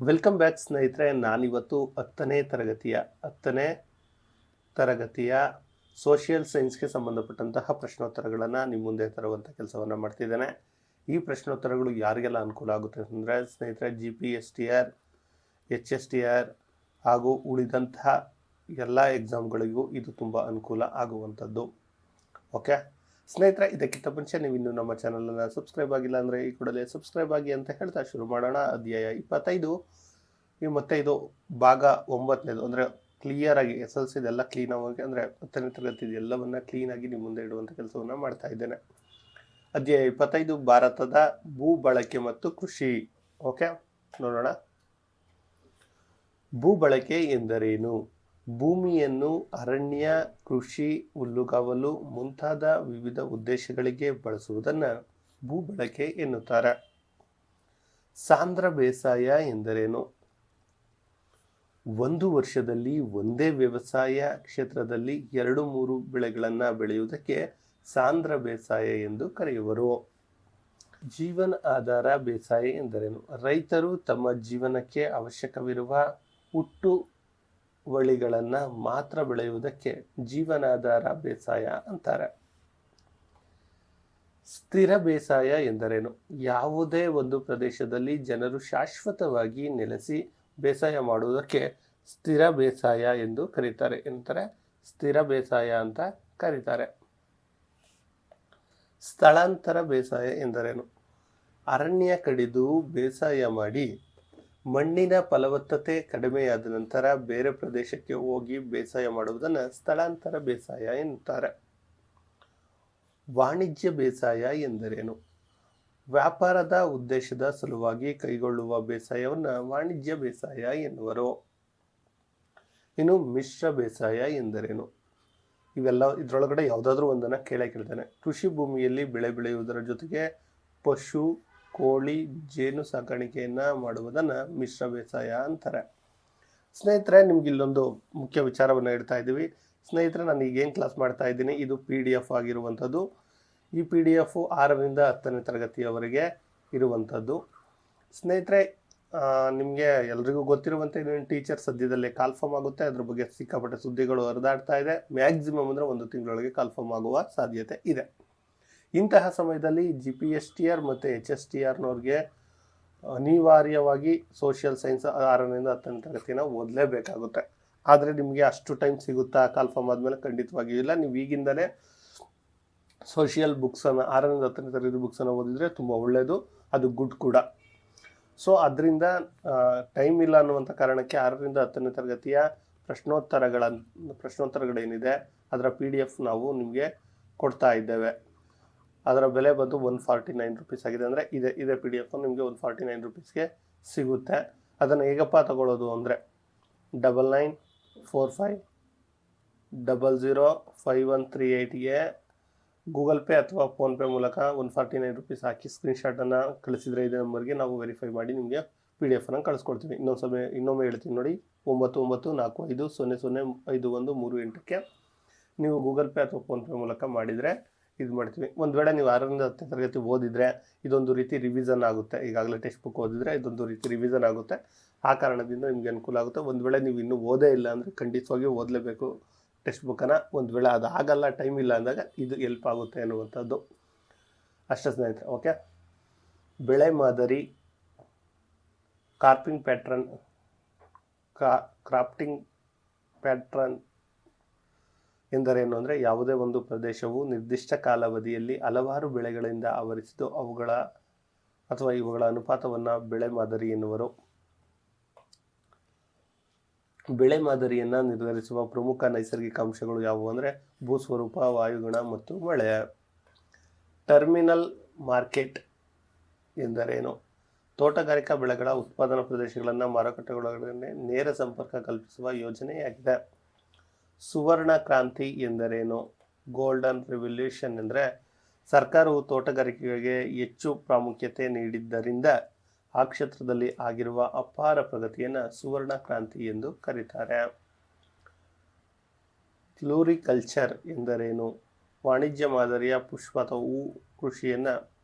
Welcome back ಸ್ನೇಹಿತರೆ. ನಾನಿವತ್ತು ಹತ್ತನೇ ತರಗತಿಯ ಸೋಷಿಯಲ್ ಸೈನ್ಸ್ಗೆ ಸಂಬಂಧಪಟ್ಟಂತಹ ಪ್ರಶ್ನೋತ್ತರಗಳನ್ನು ನಿಮ್ಮ ಮುಂದೆ ತರುವಂಥ ಕೆಲಸವನ್ನು ಮಾಡ್ತಿದ್ದೇನೆ. ಈ ಪ್ರಶ್ನೋತ್ತರಗಳು ಯಾರಿಗೆಲ್ಲ ಅನುಕೂಲ ಆಗುತ್ತೆ ಅಂದರೆ ಸ್ನೇಹಿತರೆ, GPSTR, HSTR ಹಾಗೂ ಉಳಿದಂತಹ ಎಲ್ಲ ಎಕ್ಸಾಮ್ಗಳಿಗೂ ಇದು ತುಂಬ ಅನುಕೂಲ ಆಗುವಂಥದ್ದು. ಓಕೆ ಸ್ನೇಹಿತರೆ, ಇದಕ್ಕಿಂತ ಮುಂಚೆ ನೀವು ಇನ್ನೂ ನಮ್ಮ ಚಾನಲನ್ನು ಸಬ್ಸ್ಕ್ರೈಬ್ ಆಗಿಲ್ಲ ಅಂದರೆ ಈ ಕೂಡಲೇ ಸಬ್ಸ್ಕ್ರೈಬ್ ಆಗಿ ಅಂತ ಹೇಳ್ತಾ ಶುರು ಮಾಡೋಣ. ಅಧ್ಯಾಯ 25 ಮತ್ತು ಇದು ಭಾಗ 9ನೇದು. ಅಂದರೆ ಕ್ಲಿಯರಾಗಿ SLC ಇದೆಲ್ಲ ಕ್ಲೀನಾಗಿ, ಅಂದರೆ 10ನೇ ತರಗತಿ ಎಲ್ಲವನ್ನ ಕ್ಲೀನಾಗಿ ನಿಮ್ಮ ಮುಂದೆ ಇಡುವಂಥ ಕೆಲಸವನ್ನು ಮಾಡ್ತಾ ಇದ್ದೇನೆ. ಅಧ್ಯಾಯ 25 ಭಾರತದ ಭೂ ಬಳಕೆ ಮತ್ತು ಕೃಷಿ. ಓಕೆ, ನೋಡೋಣ. ಭೂ ಬಳಕೆ ಎಂದರೇನು? ಭೂಮಿಯನ್ನು ಅರಣ್ಯ, ಕೃಷಿ, ಹುಲ್ಲುಗಾವಲು ಮುಂತಾದ ವಿವಿಧ ಉದ್ದೇಶಗಳಿಗೆ ಬಳಸುವುದನ್ನು ಭೂ ಬಳಕೆ ಎನ್ನುತ್ತಾರೆ. ಸಾಂದ್ರ ಬೇಸಾಯ ಎಂದರೇನು? ಒಂದು ವರ್ಷದಲ್ಲಿ ಒಂದೇ ವ್ಯವಸಾಯ ಕ್ಷೇತ್ರದಲ್ಲಿ 2-3 ಬೆಳೆಗಳನ್ನು ಬೆಳೆಯುವುದಕ್ಕೆ ಸಾಂದ್ರ ಬೇಸಾಯ ಎಂದು ಕರೆಯುವರು. ಜೀವನ ಆಧಾರ ಬೇಸಾಯ ಎಂದರೇನು? ರೈತರು ತಮ್ಮ ಜೀವನಕ್ಕೆ ಅವಶ್ಯಕವಿರುವ ಹುಟ್ಟುವಳಿಗಳನ್ನು ಮಾತ್ರ ಬೆಳೆಯುವುದಕ್ಕೆ ಜೀವನಾಧಾರ ಬೇಸಾಯ ಅಂತಾರೆ. ಸ್ಥಿರ ಬೇಸಾಯ ಎಂದರೇನು? ಯಾವುದೇ ಒಂದು ಪ್ರದೇಶದಲ್ಲಿ ಜನರು ಶಾಶ್ವತವಾಗಿ ನೆಲೆಸಿ ಬೇಸಾಯ ಮಾಡುವುದಕ್ಕೆ ಸ್ಥಿರ ಬೇಸಾಯ ಎಂದು ಕರೀತಾರೆ. ಎಂತಾರೆ ಸ್ಥಿರ ಬೇಸಾಯ ಅಂತ ಕರೀತಾರೆ. ಸ್ಥಳಾಂತರ ಬೇಸಾಯ ಎಂದರೇನು? ಅರಣ್ಯ ಕಡಿದು ಬೇಸಾಯ ಮಾಡಿ ಮಣ್ಣಿನ ಫಲವತ್ತತೆ ಕಡಿಮೆಯಾದ ನಂತರ ಬೇರೆ ಪ್ರದೇಶಕ್ಕೆ ಹೋಗಿ ಬೇಸಾಯ ಮಾಡುವುದನ್ನು ಸ್ಥಳಾಂತರ ಬೇಸಾಯ ಎನ್ನುತ್ತಾರೆ. ವಾಣಿಜ್ಯ ಬೇಸಾಯ ಎಂದರೇನು? ವ್ಯಾಪಾರದ ಉದ್ದೇಶದ ಸಲುವಾಗಿ ಕೈಗೊಳ್ಳುವ ಬೇಸಾಯವನ್ನು ವಾಣಿಜ್ಯ ಬೇಸಾಯ ಎನ್ನುವರು. ಇನ್ನು ಮಿಶ್ರ ಬೇಸಾಯ ಎಂದರೇನು? ಇದರೊಳಗಡೆ ಯಾವುದಾದ್ರೂ ಒಂದನ್ನು ಕೇಳ್ತಾನೆ. ಕೃಷಿ ಭೂಮಿಯಲ್ಲಿ ಬೆಳೆ ಬೆಳೆಯುವುದರ ಜೊತೆಗೆ ಪಶು, ಕೋಳಿ, ಜೇನು ಸಾಕಾಣಿಕೆಯನ್ನು ಮಾಡುವುದನ್ನು ಮಿಶ್ರ ಬೇಸಾಯ ಅಂತಾರೆ. ಸ್ನೇಹಿತರೆ, ನಿಮ್ಗೆ ಇಲ್ಲೊಂದು ಮುಖ್ಯ ವಿಚಾರವನ್ನು ಹೇಳ್ತಾ ಇದ್ದೀವಿ. ಸ್ನೇಹಿತರೆ, ನಾನು ಈಗೇನು ಕ್ಲಾಸ್ ಮಾಡ್ತಾ ಇದ್ದೀನಿ ಇದು PDF ಆಗಿರುವಂಥದ್ದು. ಈ PDF 6ರಿಂದ 10ನೇ ತರಗತಿಯವರೆಗೆ ಇರುವಂಥದ್ದು. ಸ್ನೇಹಿತರೆ, ನಿಮಗೆ ಎಲ್ರಿಗೂ ಗೊತ್ತಿರುವಂತೆ ಟೀಚರ್ ಸದ್ಯದಲ್ಲೇ ಕಾಲ್ಫಾರ್ಮ್ ಆಗುತ್ತೆ. ಅದ್ರ ಬಗ್ಗೆ ಸಿಕ್ಕಾಪಟ್ಟೆ ಸುದ್ದಿಗಳು ಹರಿದಾಡ್ತಾ ಇದೆ. ಮ್ಯಾಕ್ಸಿಮಮ್ ಅಂದರೆ 1 ತಿಂಗಳೊಳಗೆ ಕಾಲ್ಫಾರ್ಮ್ ಆಗುವ ಸಾಧ್ಯತೆ ಇದೆ. ಇಂತಹ ಸಮಯದಲ್ಲಿ GPSTR ಮತ್ತು HSTRನವ್ರಿಗೆ ಅನಿವಾರ್ಯವಾಗಿ ಸೋಷಿಯಲ್ ಸೈನ್ಸ್ 6ರಿಂದ 10ನೇ ತರಗತಿನ ಓದಲೇಬೇಕಾಗುತ್ತೆ. ಆದರೆ ನಿಮಗೆ ಅಷ್ಟು ಟೈಮ್ ಸಿಗುತ್ತಾ ಕಾಲ್ಫಾರ್ಮ್ ಆದಮೇಲೆ? ಖಂಡಿತವಾಗಿಯೂ ಇಲ್ಲ. ನೀವು ಈಗಿಂದಲೇ ಸೋಷಿಯಲ್ ಬುಕ್ಸನ್ನು 6ರಿಂದ 10ನೇ ತರಗತಿ ಬುಕ್ಸನ್ನು ಓದಿದರೆ ತುಂಬ ಒಳ್ಳೆಯದು, ಅದು ಗುಡ್ ಕೂಡ. ಸೊ ಅದರಿಂದ ಟೈಮ್ ಇಲ್ಲ ಅನ್ನುವಂಥ ಕಾರಣಕ್ಕೆ 6ರಿಂದ 10ನೇ ತರಗತಿಯ ಪ್ರಶ್ನೋತ್ತರಗಳೇನಿದೆ ಅದರ PDF ನಾವು ನಿಮಗೆ ಕೊಡ್ತಾ ಇದ್ದೇವೆ. ಅದರ ಬೆಲೆ ಬಂದು 149 ರೂಪೀಸ್ ಆಗಿದೆ. ಅಂದರೆ ಇದೇ PDF ನಿಮಗೆ 149 ರೂಪೀಸ್ಗೆ ಸಿಗುತ್ತೆ. ಅದನ್ನು ಹೇಗಪ್ಪ ತಗೊಳ್ಳೋದು ಅಂದರೆ 9945005138ಗೆ ಗೂಗಲ್ ಪೇ ಅಥವಾ ಫೋನ್ಪೇ ಮೂಲಕ 149 ರೂಪೀಸ್ ಹಾಕಿ ಸ್ಕ್ರೀನ್ಶಾಟನ್ನು ಕಳಿಸಿದರೆ ಇದೇ ನಂಬರ್ಗೆ ನಾವು ವೆರಿಫೈ ಮಾಡಿ ನಿಮಗೆ PDF ಕಳಿಸ್ಕೊಡ್ತೀವಿ. ಇನ್ನೊಮ್ಮೆ ಹೇಳ್ತೀನಿ ನೋಡಿ, 9945005138ಕ್ಕೆ ನೀವು ಗೂಗಲ್ ಪೇ ಅಥವಾ ಫೋನ್ಪೇ ಮೂಲಕ ಮಾಡಿದರೆ ಇದು ಮಾಡ್ತೀವಿ. ಒಂದು ವೇಳೆ ನೀವು 6ರಿಂದ 10ನೇ ತರಗತಿ ಓದಿದರೆ ಇದೊಂದು ರೀತಿ ರಿವಿಷನ್ ಆಗುತ್ತೆ. ಈಗಾಗಲೇ ಟೆಕ್ಸ್ಟ್ ಬುಕ್ ಓದಿದರೆ ಇದೊಂದು ರೀತಿ ರಿವಿಷನ್ ಆಗುತ್ತೆ. ಆ ಕಾರಣದಿಂದ ನಿಮಗೆ ಅನುಕೂಲ ಆಗುತ್ತೆ. ಒಂದು ವೇಳೆ ನೀವು ಇನ್ನೂ ಓದೇ ಇಲ್ಲ ಅಂದರೆ ಖಂಡಿತವಾಗಿ ಓದಲೇಬೇಕು ಟೆಕ್ಸ್ಟ್ ಬುಕ್ಕನ್ನು. ಒಂದು ವೇಳೆ ಅದು ಆಗಲ್ಲ, ಟೈಮ್ ಇಲ್ಲ ಅಂದಾಗ ಇದು ಹೆಲ್ಪ್ ಆಗುತ್ತೆ ಅನ್ನುವಂಥದ್ದು ಅಷ್ಟೇ ಸ್ನೇಹಿತರೆ. ಓಕೆ, ಬೆಳೆ ಮಾದರಿ, ಕ್ರಾಫ್ಟಿಂಗ್ ಪ್ಯಾಟ್ರನ್ ಎಂದರೇನು ಅಂದರೆ ಯಾವುದೇ ಒಂದು ಪ್ರದೇಶವು ನಿರ್ದಿಷ್ಟ ಕಾಲಾವಧಿಯಲ್ಲಿ ಹಲವಾರು ಬೆಳೆಗಳಿಂದ ಆವರಿಸಿದ್ದು ಇವುಗಳ ಅನುಪಾತವನ್ನು ಬೆಳೆ ಮಾದರಿ ಎನ್ನುವರು. ಬೆಳೆ ಮಾದರಿಯನ್ನು ನಿರ್ಧರಿಸುವ ಪ್ರಮುಖ ನೈಸರ್ಗಿಕ ಅಂಶಗಳು ಯಾವುವು ಅಂದರೆ ಭೂಸ್ವರೂಪ, ವಾಯುಗುಣ ಮತ್ತು ಮಳೆ. ಟರ್ಮಿನಲ್ ಮಾರ್ಕೆಟ್ ಎಂದರೇನು? ತೋಟಗಾರಿಕಾ ಬೆಳೆಗಳ ಉತ್ಪಾದನಾ ಪ್ರದೇಶಗಳನ್ನು ಮಾರುಕಟ್ಟೆಗಳೊಡನೆ ನೇರ ಸಂಪರ್ಕ ಕಲ್ಪಿಸುವ ಯೋಜನೆಯಾಗಿದೆ. ಸುವರ್ಣ ಕ್ರಾಂತಿ ಎಂದರೇನು? ಗೋಲ್ಡನ್ ರೆವಲ್ಯೂಷನ್ ಅಂದರೆ ಸರ್ಕಾರವು ತೋಟಗಾರಿಕೆಗೆ ಹೆಚ್ಚು ಪ್ರಾಮುಖ್ಯತೆ ನೀಡಿದ್ದರಿಂದ ಆ ಕ್ಷೇತ್ರದಲ್ಲಿ ಆಗಿರುವ ಅಪಾರ ಪ್ರಗತಿಯನ್ನು ಸುವರ್ಣ ಕ್ರಾಂತಿ ಎಂದು ಕರೀತಾರೆ. ಫ್ಲೋರಿಕಲ್ಚರ್ ಎಂದರೇನು? ವಾಣಿಜ್ಯ ಮಾದರಿಯ ಪುಷ್ಪ ಅಥವಾ ಹೂ ಕೃಷಿಯನ್ನು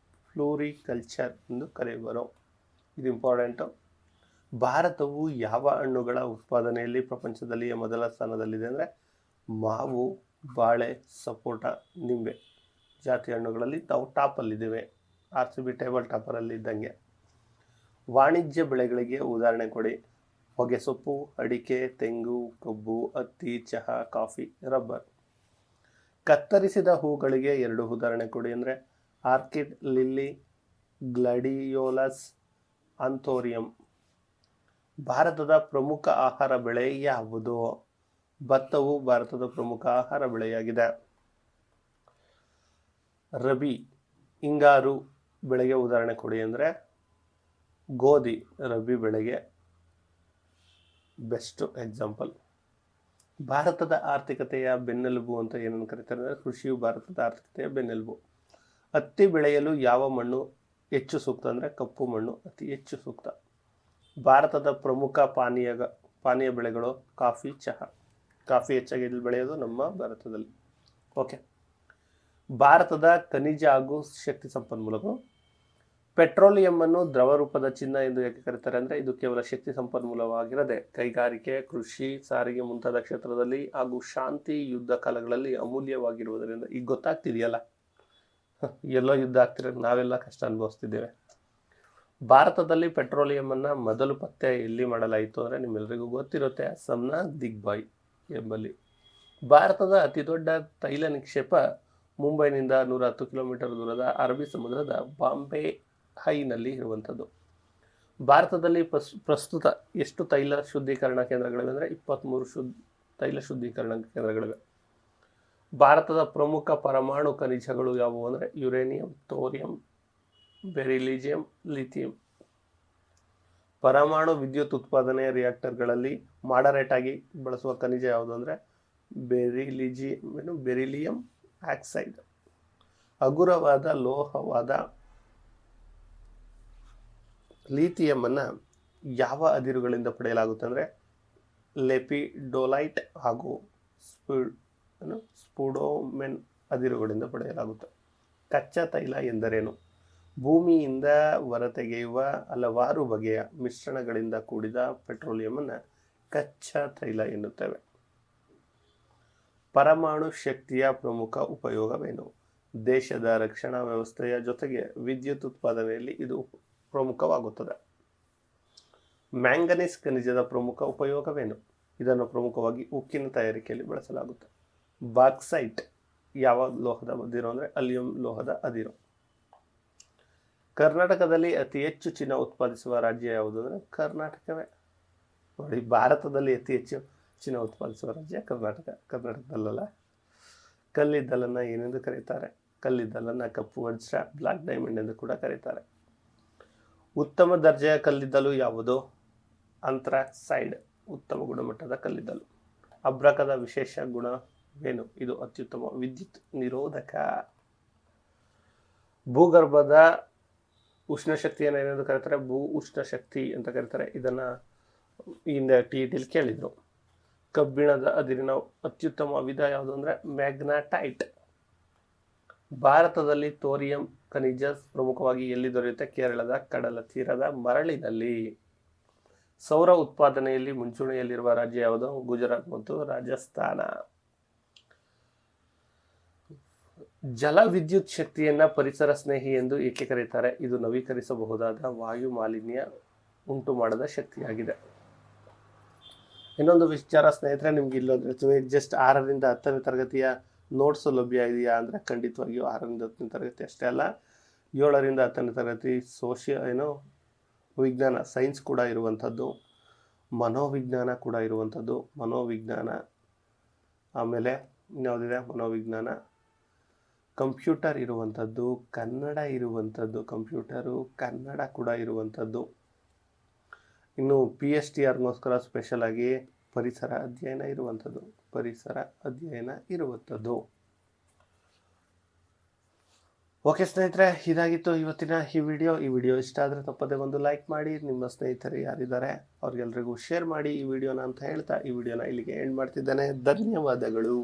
ಫ್ಲೋರಿಕಲ್ಚರ್ ಎಂದು ಕರೆಯುವರು. ಇದು ಇಂಪಾರ್ಟೆಂಟು. ಭಾರತವು ಯಾವ ಹಣ್ಣುಗಳ ಉತ್ಪಾದನೆಯಲ್ಲಿ ಪ್ರಪಂಚದಲ್ಲಿಯೇ ಮೊದಲ ಸ್ಥಾನದಲ್ಲಿದೆ ಅಂದರೆ ಮಾವು, ಬಾಳೆ, ಸಪೋಟ, ನಿಂಬೆ ಜಾತಿ ಹಣ್ಣುಗಳಲ್ಲಿ ನಾವು ಟಾಪಲ್ಲಿದ್ದೇವೆ. RCB ಟೇಬಲ್ ಟಾಪರಲ್ಲಿ ಇದ್ದಂಗೆ. ವಾಣಿಜ್ಯ ಬೆಳೆಗಳಿಗೆ ಉದಾಹರಣೆ ಕೊಡಿ. ಹೊಗೆಸೊಪ್ಪು, ಅಡಿಕೆ, ತೆಂಗು, ಕಬ್ಬು, ಹತ್ತಿ, ಚಹಾ, ಕಾಫಿ, ರಬ್ಬರ್. ಕತ್ತರಿಸಿದ ಹೂಗಳಿಗೆ 2 ಉದಾಹರಣೆ ಕೊಡಿ ಅಂದರೆ ಆರ್ಕಿಡ್, ಲಿಲ್ಲಿ, ಗ್ಲಾಡಿಯೋಲಸ್, ಆಂಥೋರಿಯಂ. ಭಾರತದ ಪ್ರಮುಖ ಆಹಾರ ಬೆಳೆ ಯಾವುದು? ಭತ್ತವು ಭಾರತದ ಪ್ರಮುಖ ಆಹಾರ ಬೆಳೆಯಾಗಿದೆ. ರಬಿ, ಹಿಂಗಾರು ಬೆಳೆಗೆ ಉದಾಹರಣೆ ಕೊಡಿ ಅಂದರೆ ಗೋಧಿ ರಬಿ ಬೆಳೆಗೆ ಬೆಸ್ಟ್ ಎಕ್ಸಾಂಪಲ್. ಭಾರತದ ಆರ್ಥಿಕತೆಯ ಬೆನ್ನೆಲುಬು ಅಂತ ಏನನ್ನು ಕರೀತಾರೆ ಅಂದರೆ ಕೃಷಿಯು ಭಾರತದ ಆರ್ಥಿಕತೆಯ ಬೆನ್ನೆಲುಬು. ಹತ್ತಿ ಬೆಳೆಯಲು ಯಾವ ಮಣ್ಣು ಹೆಚ್ಚು ಸೂಕ್ತ ಅಂದರೆ ಕಪ್ಪು ಮಣ್ಣು ಅತಿ ಹೆಚ್ಚು ಸೂಕ್ತ. ಭಾರತದ ಪ್ರಮುಖ ಪಾನೀಯ ಬೆಳೆಗಳು ಕಾಫಿ, ಚಹಾ. ಕಾಫಿ ಹೆಚ್ಚಾಗಿ ಇಲ್ಲಿ ಬೆಳೆಯೋದು ನಮ್ಮ ಭಾರತದಲ್ಲಿ. ಓಕೆ, ಭಾರತದ ಖನಿಜ ಹಾಗೂ ಶಕ್ತಿ ಸಂಪನ್ಮೂಲಗಳು. ಪೆಟ್ರೋಲಿಯಂ ಅನ್ನು ದ್ರವ ರೂಪದ ಚಿನ್ನ ಎಂದು ಯಾಕೆ ಕರೀತಾರೆ ಅಂದರೆ ಇದು ಕೇವಲ ಶಕ್ತಿ ಸಂಪನ್ಮೂಲವಾಗಿರದೆ ಕೈಗಾರಿಕೆ, ಕೃಷಿ, ಸಾರಿಗೆ ಮುಂತಾದ ಕ್ಷೇತ್ರದಲ್ಲಿ ಹಾಗೂ ಶಾಂತಿ, ಯುದ್ಧ ಕಾಲಗಳಲ್ಲಿ ಅಮೂಲ್ಯವಾಗಿರುವುದರಿಂದ. ಈಗ ಗೊತ್ತಾಗ್ತಿದೆಯಲ್ಲ, ಎಲ್ಲೋ ಯುದ್ಧ ಆಗ್ತಿರೋದು ನಾವೆಲ್ಲ ಕಷ್ಟ ಅನುಭವಿಸ್ತಿದ್ದೇವೆ. ಭಾರತದಲ್ಲಿ ಪೆಟ್ರೋಲಿಯಂ ಅನ್ನ ಮೊದಲು ಪತ್ತೆ ಎಲ್ಲಿ ಮಾಡಲಾಯಿತು ಅಂದರೆ ನಿಮ್ಮೆಲ್ಲರಿಗೂ ಗೊತ್ತಿರುತ್ತೆ, ಅಸ್ಸಾಂನ ದಿಗ್ಬಾಯ್ ಎಂಬಲ್ಲಿ. ಭಾರತದ ಅತಿ ದೊಡ್ಡ ತೈಲ ನಿಕ್ಷೇಪ ಮುಂಬೈನಿಂದ 110 ಕಿಲೋಮೀಟರ್ ದೂರದ ಅರಬ್ಬಿ ಸಮುದ್ರದ ಬಾಂಬೆ ಹೈನಲ್ಲಿ ಇರುವಂಥದ್ದು. ಭಾರತದಲ್ಲಿ ಪ್ರಸ್ತುತ ಎಷ್ಟು ತೈಲ ಶುದ್ಧೀಕರಣ ಕೇಂದ್ರಗಳಿವೆ ಅಂದರೆ 23 ತೈಲ ಶುದ್ಧೀಕರಣ ಕೇಂದ್ರಗಳಿವೆ. ಭಾರತದ ಪ್ರಮುಖ ಪರಮಾಣು ಖನಿಜಗಳು ಯಾವುವು ಅಂದರೆ ಯುರೇನಿಯಂ, ಥೋರಿಯಂ, ಬೆರಿಲಿಜಿಯಂ, ಲಿಥಿಯಂ. ಪರಮಾಣು ವಿದ್ಯುತ್ ಉತ್ಪಾದನೆ ರಿಯಾಕ್ಟರ್ಗಳಲ್ಲಿ ಮಾಡರೇಟ್ ಆಗಿ ಬಳಸುವ ಖನಿಜ ಯಾವುದು ಅಂದರೆ ಬೆರಿಲಿಯಂ ಆಕ್ಸೈಡ್. ಹಗುರವಾದ ಲೋಹವಾದ ಲಿಥಿಯಂ ಅನ್ನ ಯಾವ ಅದಿರುಗಳಿಂದ ಪಡೆಯಲಾಗುತ್ತೆ ಅಂದರೆ ಲೆಪಿಡೋಲೈಟ್ ಹಾಗೂ ಸ್ಪುಡೋಮೆನ್ ಅದಿರುಗಳಿಂದ ಪಡೆಯಲಾಗುತ್ತೆ. ಕಚ್ಚಾ ತೈಲ ಎಂದರೇನು? ಭೂಮಿಯಿಂದ ಹೊರತೆಗೆಯುವ ಹಲವಾರು ಬಗೆಯ ಮಿಶ್ರಣಗಳಿಂದ ಕೂಡಿದ ಪೆಟ್ರೋಲಿಯಂ ಅನ್ನು ಕಚ್ಚಾ ತೈಲ ಎನ್ನುತ್ತೇವೆ. ಪರಮಾಣು ಶಕ್ತಿಯ ಪ್ರಮುಖ ಉಪಯೋಗವೇನು? ದೇಶದ ರಕ್ಷಣಾ ವ್ಯವಸ್ಥೆಯ ಜೊತೆಗೆ ವಿದ್ಯುತ್ ಉತ್ಪಾದನೆಯಲ್ಲಿ ಇದು ಪ್ರಮುಖವಾಗುತ್ತದೆ. ಮ್ಯಾಂಗನೀಸ್ ಖನಿಜದ ಪ್ರಮುಖ ಉಪಯೋಗವೇನು? ಇದನ್ನು ಪ್ರಮುಖವಾಗಿ ಉಕ್ಕಿನ ತಯಾರಿಕೆಯಲ್ಲಿ ಬಳಸಲಾಗುತ್ತೆ. ಬಾಕ್ಸೈಟ್ ಯಾವ ಲೋಹದ ಅದಿರು ಅಂದರೆ ಅಲ್ಯೂಮಿನಿಯಂ ಲೋಹದ ಅದಿರು. ಕರ್ನಾಟಕದಲ್ಲಿ ಅತಿ ಹೆಚ್ಚು ಚಿನ್ನ ಉತ್ಪಾದಿಸುವ ರಾಜ್ಯ ಯಾವುದು ಅಂದರೆ ಕರ್ನಾಟಕವೇ. ನೋಡಿ, ಭಾರತದಲ್ಲಿ ಅತಿ ಹೆಚ್ಚು ಚಿನ್ನ ಉತ್ಪಾದಿಸುವ ರಾಜ್ಯ ಕರ್ನಾಟಕ. ಕರ್ನಾಟಕದಲ್ಲ. ಕಲ್ಲಿದ್ದಲನ್ನು ಏನೆಂದು ಕರೀತಾರೆ? ಕಲ್ಲಿದ್ದಲನ್ನು ಕಪ್ಪು ವಜ್ರ, ಬ್ಲಾಕ್ ಡೈಮಂಡ್ ಎಂದು ಕೂಡ ಕರೀತಾರೆ. ಉತ್ತಮ ದರ್ಜೆಯ ಕಲ್ಲಿದ್ದಲು ಯಾವುದು? ಅಂಥ್ರಾಕ್ಸೈಡ್ ಉತ್ತಮ ಗುಣಮಟ್ಟದ ಕಲ್ಲಿದ್ದಲು. ಅಬ್ರಕದ ವಿಶೇಷ ಗುಣವೇನು? ಇದು ಅತ್ಯುತ್ತಮ ವಿದ್ಯುತ್ ನಿರೋಧಕ. ಭೂಗರ್ಭದ ಉಷ್ಣ ಶಕ್ತಿಯನ್ನು ಏನೆಂದು ಕರೀತಾರೆ? ಭೂ ಉಷ್ಣ ಶಕ್ತಿ ಅಂತ ಕರೀತಾರೆ. ಇದನ್ನ ಹಿಂದೆ TETಲಿ ಕೇಳಿದ್ರು. ಕಬ್ಬಿಣದ ಅದಿರಿನ ಅತ್ಯುತ್ತಮ ವಿಧ ಯಾವುದು ಅಂದರೆ ಮ್ಯಾಗ್ನಾಟೈಟ್. ಭಾರತದಲ್ಲಿ ಥೋರಿಯಂ ಖನಿಜ ಪ್ರಮುಖವಾಗಿ ಎಲ್ಲಿ ದೊರೆಯುತ್ತೆ? ಕೇರಳದ ಕಡಲ ತೀರದ ಮರಳಿನಲ್ಲಿ. ಸೌರ ಉತ್ಪಾದನೆಯಲ್ಲಿ ಮುಂಚೂಣಿಯಲ್ಲಿರುವ ರಾಜ್ಯ ಯಾವುದು? ಗುಜರಾತ್ ಮತ್ತು ರಾಜಸ್ಥಾನ. ಜಲ ವಿದ್ಯುತ್ ಶಕ್ತಿಯನ್ನ ಪರಿಸರ ಸ್ನೇಹಿ ಎಂದು ಏಕೆ ಕರೀತಾರೆ? ಇದು ನವೀಕರಿಸಬಹುದಾದ ವಾಯು ಮಾಲಿನ್ಯ ಉಂಟು ಮಾಡದ ಶಕ್ತಿಯಾಗಿದೆ. ಇನ್ನೊಂದು ವಿಚಾರ ಸ್ನೇಹಿತರೆ, ನಿಮ್ಗೆ ಇಲ್ಲೊಂದು ಜಸ್ಟ್ 6ರಿಂದ 10ನೇ ತರಗತಿಯ ನೋಟ್ಸ್ ಲಭ್ಯ ಇದೆಯಾ ಅಂದರೆ ಖಂಡಿತವಾಗಿಯೂ 6ರಿಂದ 10ನೇ ತರಗತಿ ಅಷ್ಟೇ ಅಲ್ಲ, 7ರಿಂದ 10ನೇ ತರಗತಿ ವಿಜ್ಞಾನ ಸೈನ್ಸ್ ಕೂಡ ಇರುವಂಥದ್ದು, ಮನೋವಿಜ್ಞಾನ ಕೂಡ ಇರುವಂಥದ್ದು. ಮನೋವಿಜ್ಞಾನ ಆಮೇಲೆ ಇನ್ಯಾವುದಿದೆ? ಮನೋವಿಜ್ಞಾನ, ಕಂಪ್ಯೂಟರ್ ಇರುವಂಥದ್ದು, ಕನ್ನಡ ಇರುವಂಥದ್ದು, ಕಂಪ್ಯೂಟರು ಕನ್ನಡ ಕೂಡ ಇರುವಂಥದ್ದು. ಇನ್ನು PSTRಗೋಸ್ಕರ ಸ್ಪೆಷಲ್ ಆಗಿ ಪರಿಸರ ಅಧ್ಯಯನ ಇರುವಂಥದ್ದು. ಓಕೆ ಸ್ನೇಹಿತರೆ, ಇದಾಗಿತ್ತು ಇವತ್ತಿನ ಈ ವಿಡಿಯೋ ಇಷ್ಟ ಆದರೆ ತಪ್ಪದೆ ಒಂದು ಲೈಕ್ ಮಾಡಿ, ನಿಮ್ಮ ಸ್ನೇಹಿತರು ಯಾರಿದ್ದಾರೆ ಅವ್ರಿಗೆಲ್ರಿಗೂ ಶೇರ್ ಮಾಡಿ ಈ ವಿಡಿಯೋನ ಅಂತ ಹೇಳ್ತಾ ಈ ವಿಡಿಯೋನ ಇಲ್ಲಿಗೆ ಎಂಡ್ ಮಾಡ್ತಿದ್ದೇನೆ. ಧನ್ಯವಾದಗಳು.